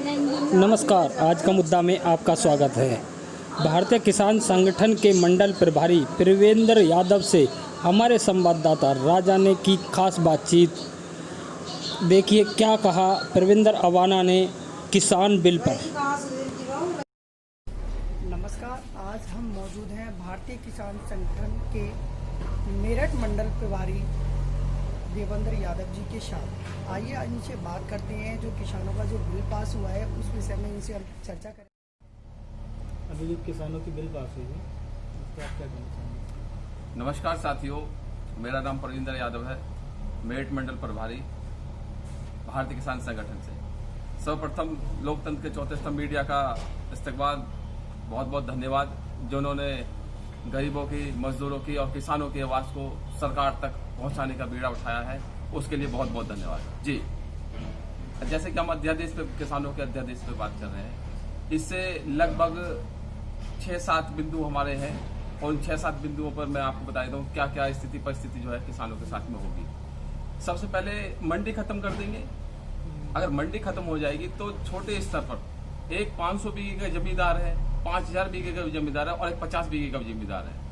नमस्कार। आज का मुद्दा में आपका स्वागत है। भारतीय किसान संगठन के मंडल प्रभारी प्रवींदर यादव से हमारे संवाददाता राजा ने की खास बातचीत। देखिए क्या कहा प्रवींदर अवाना ने किसान बिल पर। नमस्कार। आज हम मौजूद हैं भारतीय किसान संगठन के मेरठ मंडल प्रभारी देवेंद्र यादव जी के साथ। आइए आज इनसे बात करते हैं जो किसानों का जो बिल पास हुआ है उस विषय में इनसे चर्चा करें। अभी जो किसानों की बिल पास हुई है उसको आप क्या कहना चाहेंगे? नमस्कार साथियों, मेरा नाम प्रवींदर यादव है, मेरठ मंडल प्रभारी भारतीय किसान संगठन से। सर्वप्रथम लोकतंत्र के चौथे स्तंभ मीडिया का इस्तकबाल, बहुत बहुत धन्यवाद जो उन्होंने गरीबों की, मजदूरों की और किसानों की आवाज को सरकार तक पहुंचाने का बीड़ा उठाया है, उसके लिए बहुत बहुत धन्यवाद जी। जैसे कि हम अध्यादेश पे, किसानों के अध्यादेश पे बात कर रहे हैं, इससे लगभग 6-7 बिंदु हमारे हैं और उन 6-7 बिंदुओं पर मैं आपको बता दूं क्या क्या स्थिति परिस्थिति जो है किसानों के साथ में होगी। सबसे पहले मंडी खत्म कर देंगे। अगर मंडी खत्म हो जाएगी तो छोटे स्तर पर एक 500 बीघे का जमींदार है, 5000 बीघे का जमींदार है और एक 50 बीघे का जमींदार है।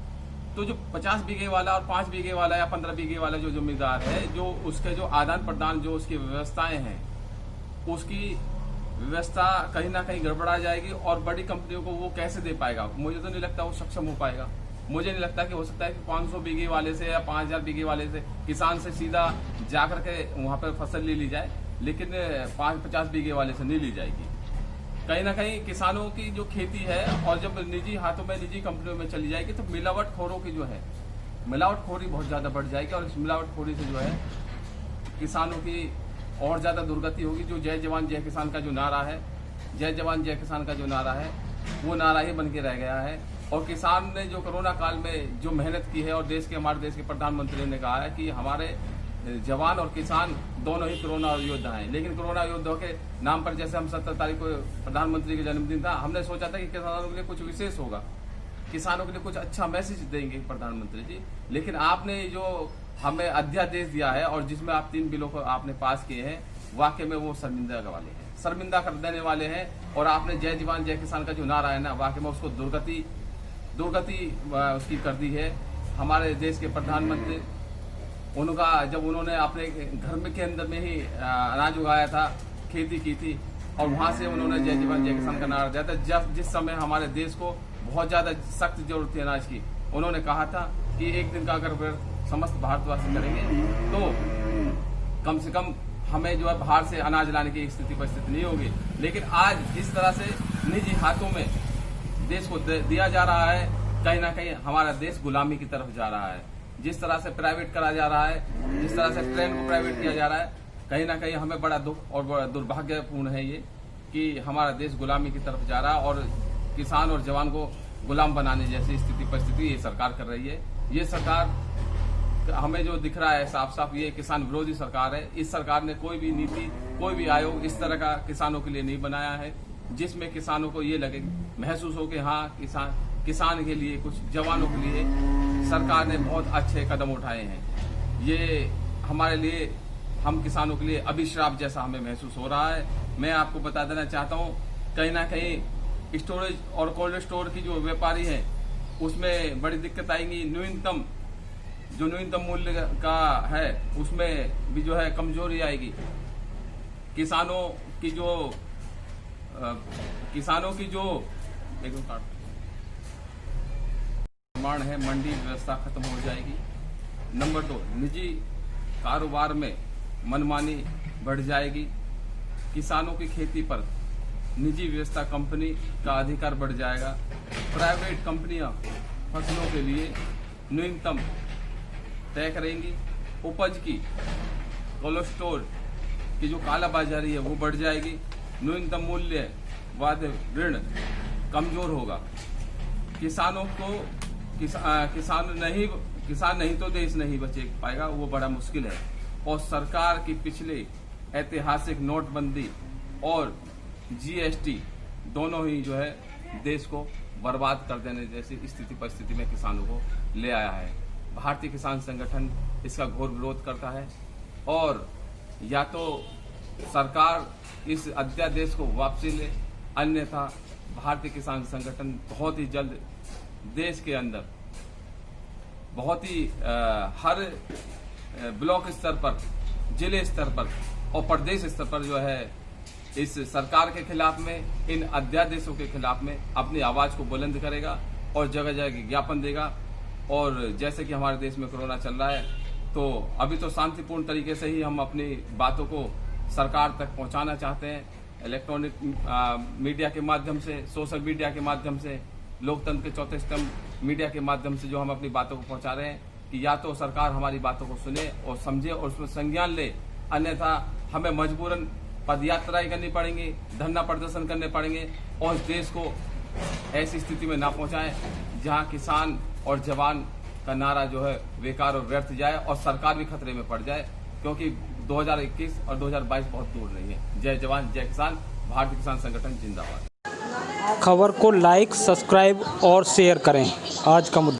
तो जो 50 बीघे वाला और 5 बीघे वाला या 15 बीघे वाला जो जमींदार है, जो उसके जो आदान प्रदान, जो उसकी व्यवस्थाएं हैं, उसकी व्यवस्था कहीं ना कहीं गड़बड़ा जाएगी और बड़ी कंपनियों को वो कैसे दे पाएगा? मुझे तो नहीं लगता वो सक्षम हो पाएगा। मुझे नहीं लगता कि हो सकता है कि 500 बीघे वाले से या 5000 बीघे वाले से, किसान से सीधा जाकर के वहां पर फसल ले ली जाए, लेकिन 50 बीघे वाले से नहीं ली जाएगी। कहीं ना कहीं किसानों की जो खेती है और जब निजी हाथों में, निजी कंपनियों में चली जाएगी तो मिलावटखोरों की जो है मिलावटखोरी बहुत ज्यादा बढ़ जाएगी और इस मिलावटखोरी से जो है किसानों की और ज्यादा दुर्गति होगी। जो जय जवान जय किसान का जो नारा है, जय जवान जय किसान का जो नारा है, वो नारा ही बन के रह गया है। और किसान ने जो कोरोना काल में जो मेहनत की है, और हमारे देश के प्रधानमंत्री ने कहा है कि हमारे जवान और किसान दोनों ही कोरोना योद्धा हैं, लेकिन कोरोना योद्धाओं के नाम पर, जैसे हम 17 तारीख को प्रधानमंत्री का जन्मदिन था, हमने सोचा था कि किसानों के लिए कुछ विशेष होगा, किसानों के लिए कुछ अच्छा मैसेज देंगे प्रधानमंत्री जी। लेकिन आपने जो हमें अध्यादेश दिया है और जिसमें आप 3 बिलों को आपने पास किए हैं, वाकई में वो शर्मिंदा वाले हैं, शर्मिंदा कर देने वाले हैं। और आपने जय जवान जय किसान का जो नारा है ना, वाकई में उसको दुर्गति उसकी कर दी है। हमारे देश के प्रधानमंत्री, उनका जब उन्होंने अपने घर में के अंदर में ही अनाज उगाया था, खेती की थी, और वहां से उन्होंने जय जवान जय किसान का नारा दिया था, जिस समय हमारे देश को बहुत ज्यादा सख्त जरूरत थी अनाज की, उन्होंने कहा था कि एक दिन का अगर समस्त भारतवासी करेंगे तो कम से कम हमें जो है बाहर से अनाज लाने की स्थिति परिस्थिति नहीं होगी। लेकिन आज जिस तरह से निजी हाथों में देश को दिया जा रहा है, कहीं ना कहीं हमारा देश गुलामी की तरफ जा रहा है। जिस तरह से प्राइवेट करा जा रहा है, जिस तरह से ट्रेन को प्राइवेट किया जा रहा है, कहीं ना कहीं हमें बड़ा दुख और बड़ा दुर्भाग्यपूर्ण है ये कि हमारा देश गुलामी की तरफ जा रहा है और किसान और जवान को गुलाम बनाने जैसी स्थिति परिस्थिति ये सरकार कर रही है। ये सरकार हमें जो दिख रहा है साफ साफ, ये किसान विरोधी सरकार है। इस सरकार ने कोई भी नीति, कोई भी आयोग इस तरह का किसानों के लिए नहीं बनाया है जिसमें किसानों को ये लगे, महसूस हो कि हाँ किसान के लिए, कुछ जवानों के लिए सरकार ने बहुत अच्छे कदम उठाए हैं। ये हमारे लिए, हम किसानों के लिए अभिश्राप जैसा हमें महसूस हो रहा है। मैं आपको बता देना चाहता हूँ, कहीं ना कहीं स्टोरेज और कोल्ड स्टोर की जो व्यापारी हैं उसमें बड़ी दिक्कत आएगी। न्यूनतम मूल्य का है उसमें भी जो है कमजोरी आएगी। किसानों की जो निर्माण है, मंडी व्यवस्था खत्म हो जाएगी। नंबर 2, निजी कारोबार में मनमानी बढ़ जाएगी। किसानों की खेती पर निजी व्यवस्था, कंपनी का अधिकार बढ़ जाएगा। प्राइवेट कंपनियां फसलों के लिए न्यूनतम तय करेंगी। उपज की, कोल्ड स्टोर की जो कालाबाजारी है वो बढ़ जाएगी। न्यूनतम मूल्य वाद ऋण कमजोर होगा। किसानों को किसान नहीं तो देश नहीं बचे पाएगा, वो बड़ा मुश्किल है। और सरकार की पिछले ऐतिहासिक नोटबंदी और जीएसटी दोनों ही जो है देश को बर्बाद कर देने जैसी स्थिति परिस्थिति में किसानों को ले आया है। भारतीय किसान संगठन इसका घोर विरोध करता है और या तो सरकार इस अध्यादेश को वापसी ले, अन्यथा भारतीय किसान संगठन बहुत ही जल्द देश के अंदर बहुत ही हर ब्लॉक स्तर पर, जिले स्तर पर और प्रदेश स्तर पर जो है इस सरकार के खिलाफ में, इन अध्यादेशों के खिलाफ में अपनी आवाज को बुलंद करेगा और जगह जगह ज्ञापन देगा। और जैसे कि हमारे देश में कोरोना चल रहा है, तो अभी तो शांतिपूर्ण तरीके से ही हम अपनी बातों को सरकार तक पहुंचाना चाहते हैं, इलेक्ट्रॉनिक मीडिया के माध्यम से, सोशल मीडिया के माध्यम से, लोकतंत्र के चौथे स्तंभ मीडिया के माध्यम से जो हम अपनी बातों को पहुंचा रहे हैं कि या तो सरकार हमारी बातों को सुने और समझे और उसमें संज्ञान ले, अन्यथा हमें मजबूरन पदयात्राएं करनी पड़ेंगी, धरना प्रदर्शन करने पड़ेंगे और देश को ऐसी स्थिति में ना पहुंचाएं जहां किसान और जवान का नारा जो है बेकार और व्यर्थ जाए और सरकार भी खतरे में पड़ जाए, क्योंकि 2021 और 2022 बहुत दूर नहीं है। जय जवान जय किसान, भारतीय किसान संगठन जिंदाबाद। खबर को लाइक, सब्सक्राइब और शेयर करें। आज का मुद्दा।